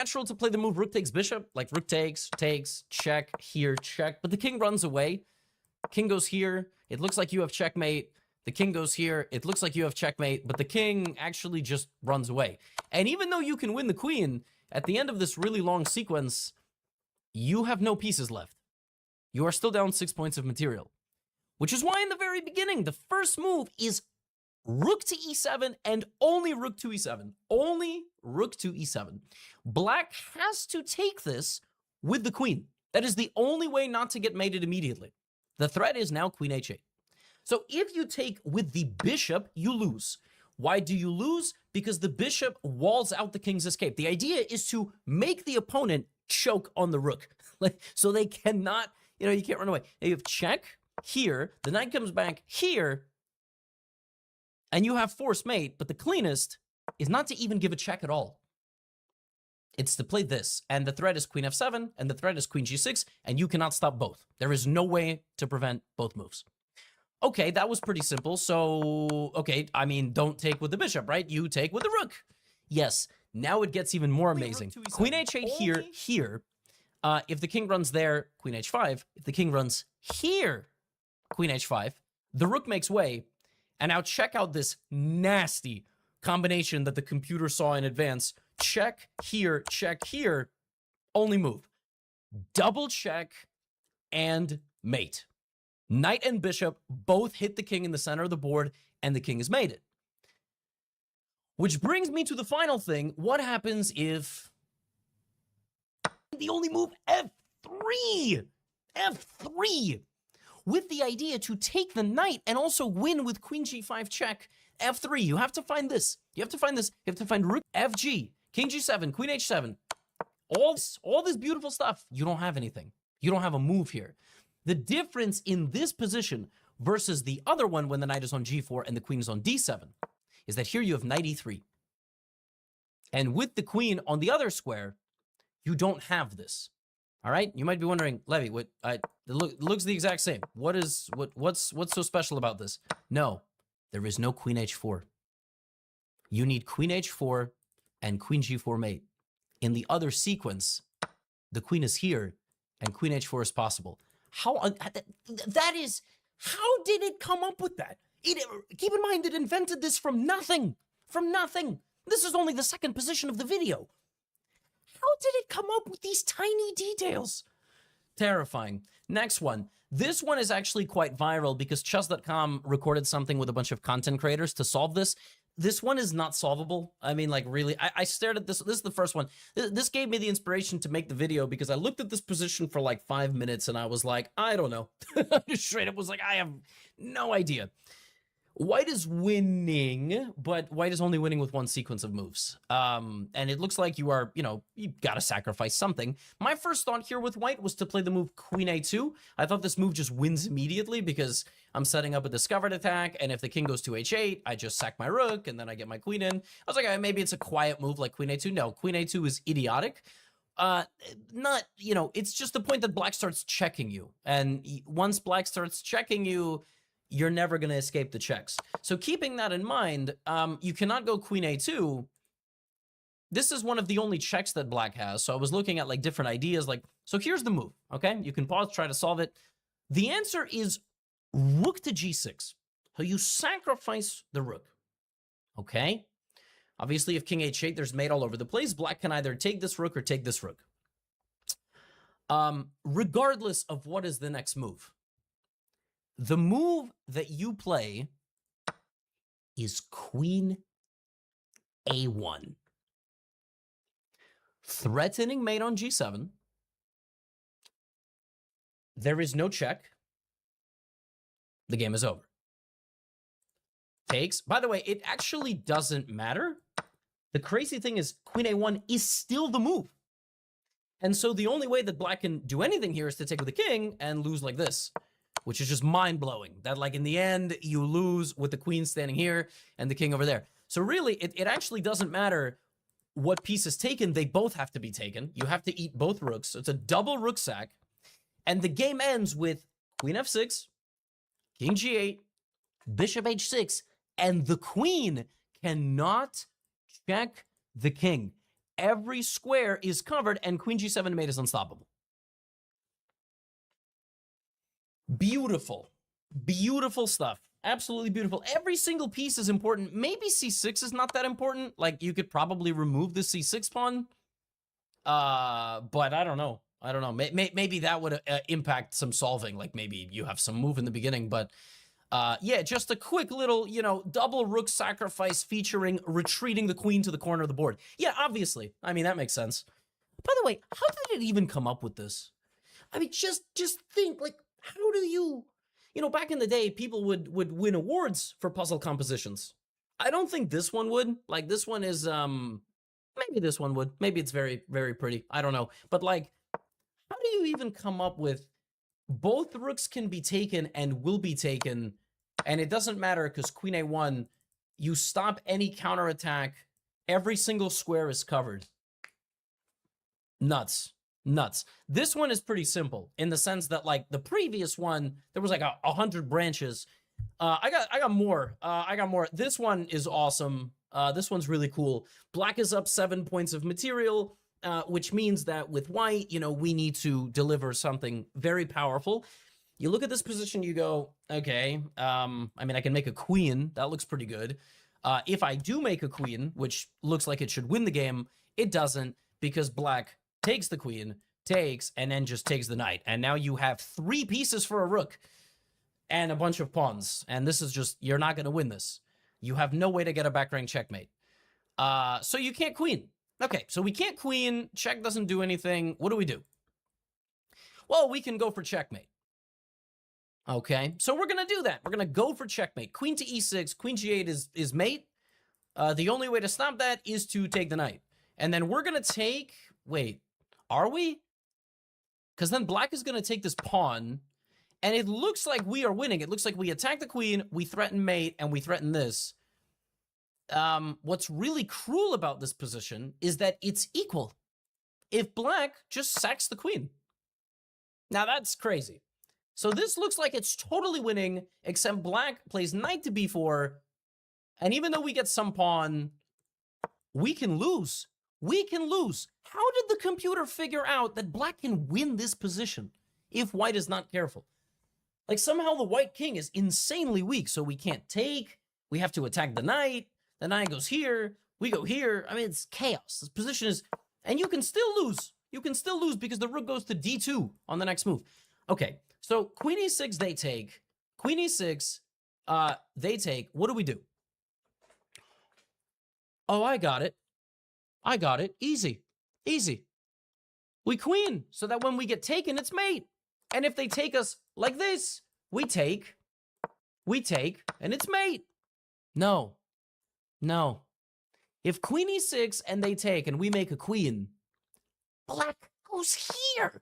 natural to play the move rook takes bishop, like rook takes, check, here, check, but the king runs away. King goes here. It looks like you have checkmate. The king goes here. It looks like you have checkmate, but the king actually just runs away. And even though you can win the queen, at the end of this really long sequence, you have no pieces left. You are still down 6 points of material, which is why in the very beginning, the first move is rook to e7 and only rook to e7. Only rook to e7. Black has to take this with the queen. That is the only way not to get mated immediately. The threat is now queen h8. So if you take with the bishop, you lose. Why do you lose? Because the bishop walls out the king's escape. The idea is to make the opponent choke on the rook. So they cannot, you can't run away. Now you have check here, the knight comes back here, and you have forced mate, but the cleanest is not to even give a check at all. It's to play this, and the threat is queen f7, and the threat is queen g6, and you cannot stop both. There is no way to prevent both moves. Okay, that was pretty simple. So, okay, I mean, don't take with the bishop, right? You take with the rook. Yes, now it gets even more amazing. Queen h8 here. If the king runs there, queen h5. If the king runs here, queen h5. The rook makes way. And now check out this nasty combination that the computer saw in advance. Check here, only move. Double check and mate. Knight and bishop both hit the king in the center of the board, and the king is mated. Which brings me to the final thing. What happens if the only move f3? F3! With the idea to take the knight and also win with queen g5 check, f3. You have to find this. You have to find this. You have to find rook fg, king g7, queen h7. All this beautiful stuff. You don't have anything. You don't have a move here. The difference in this position versus the other one when the knight is on g4 and the queen is on d7 is that here you have knight e3. And with the queen on the other square, you don't have this. All right? You might be wondering, Levy, it looks the exact same. What's so special about this? No, there is no queen h4. You need queen h4 and queen g4 mate. In the other sequence, the queen is here and queen h4 is possible. How did it come up with that? Keep in mind, it invented this from nothing. From nothing. This is only the second position of the video. How did it come up with these tiny details? Terrifying. Next one. This one is actually quite viral because chess.com recorded something with a bunch of content creators to solve this. This one is not solvable. I mean, like, really, I stared at this. This is the first one. This gave me the inspiration to make the video because I looked at this position for like 5 minutes and I was like, I don't know. Just straight up was like, I have no idea. White is winning, but white is only winning with one sequence of moves. And it looks like you are, you gotta sacrifice something. My first thought here with white was to play the move queen a2. I thought this move just wins immediately because I'm setting up a discovered attack, and if the king goes to h8, I just sack my rook, and then I get my queen in. I was like, maybe it's a quiet move like queen a2. No, queen a2 is idiotic. It's just the point that black starts checking you. And once black starts checking you, you're never going to escape the checks. So keeping that in mind, you cannot go queen a2. This is one of the only checks that black has. So I was looking at like different ideas. So here's the move, okay? You can pause, try to solve it. The answer is rook to g6. So you sacrifice the rook, okay? Obviously, if king h8, there's mate all over the place. Black can either take this rook or take this rook. Regardless of what is the next move, the move that you play is queen a1. Threatening mate on g7. There is no check. The game is over. Takes. By the way, it actually doesn't matter. The crazy thing is queen a1 is still the move. And so the only way that black can do anything here is to take with the king and lose like this, which is just mind-blowing. That, like, in the end, you lose with the queen standing here and the king over there. So really, it actually doesn't matter what piece is taken. They both have to be taken. You have to eat both rooks. So it's a double rook sack. And the game ends with queen f6, king g8, bishop h6, and the queen cannot check the king. every square is covered, and queen g7 mate is unstoppable. Beautiful. Beautiful stuff. Absolutely beautiful. Every single piece is important. Maybe c6 is not that important. Like, you could probably remove the c6 pawn. But I don't know. I don't know. Maybe that would impact some solving. Like, maybe you have some move in the beginning. But, yeah, just a quick little, you know, double rook sacrifice featuring retreating the queen to the corner of the board. Yeah, obviously. I mean, that makes sense. By the way, how did it even come up with this? I mean, just think, like, how do you know, back in the day, people would win awards for puzzle compositions. I don't think this one would. Like, this one is, maybe this one would. Maybe it's very, very pretty. I don't know. But, like, how do you even come up with both rooks can be taken and will be taken, and it doesn't matter because queen a1, you stop any counterattack, every single square is covered. Nuts. Nuts. This one is pretty simple in the sense that, like, the previous one, there was like 100 branches. I got more. I got more. This one is awesome. This one's really cool. Black is up 7 points of material, which means that with white, you know, we need to deliver something very powerful. You look at this position, you go, okay, I mean, I can make a queen. That looks pretty good. If I do make a queen, which looks like it should win the game, it doesn't, because black takes the queen, takes, and then just takes the knight. And now you have 3 pieces for a rook and a bunch of pawns. And this is just, you're not going to win this. You have no way to get a back rank checkmate. So you can't queen. Okay, so we can't queen. Check doesn't do anything. What do? Well, we can go for checkmate. Okay, so we're going to do that. We're going to go for checkmate. Queen to e6, queen g8 is mate. The only way to stop that is to take the knight. And then we're going to take... Wait, are we? Because then black is going to take this pawn, and it looks like we are winning. It looks like we attack the queen, we threaten mate, and we threaten this. What's really cruel about this position is that it's equal. If black just sacks the queen. Now that's crazy. So this looks like it's totally winning, except black plays knight to b4, and even though we get some pawn, we can lose. We can lose. How did the computer figure out that black can win this position if white is not careful? Like, somehow the white king is insanely weak, so we can't take. We have to attack the knight. The knight goes here. We go here. I mean, it's chaos. This position is... And you can still lose. You can still lose because the rook goes to d2 on the next move. Okay, so queen e6, they take. Queen e6, they take. What do? Oh, I got it. I got it. Easy. Easy. We queen, so that when we get taken, it's mate. And if they take us like this, we take, and it's mate. No. No. If queen e6 and they take and we make a queen, black goes here.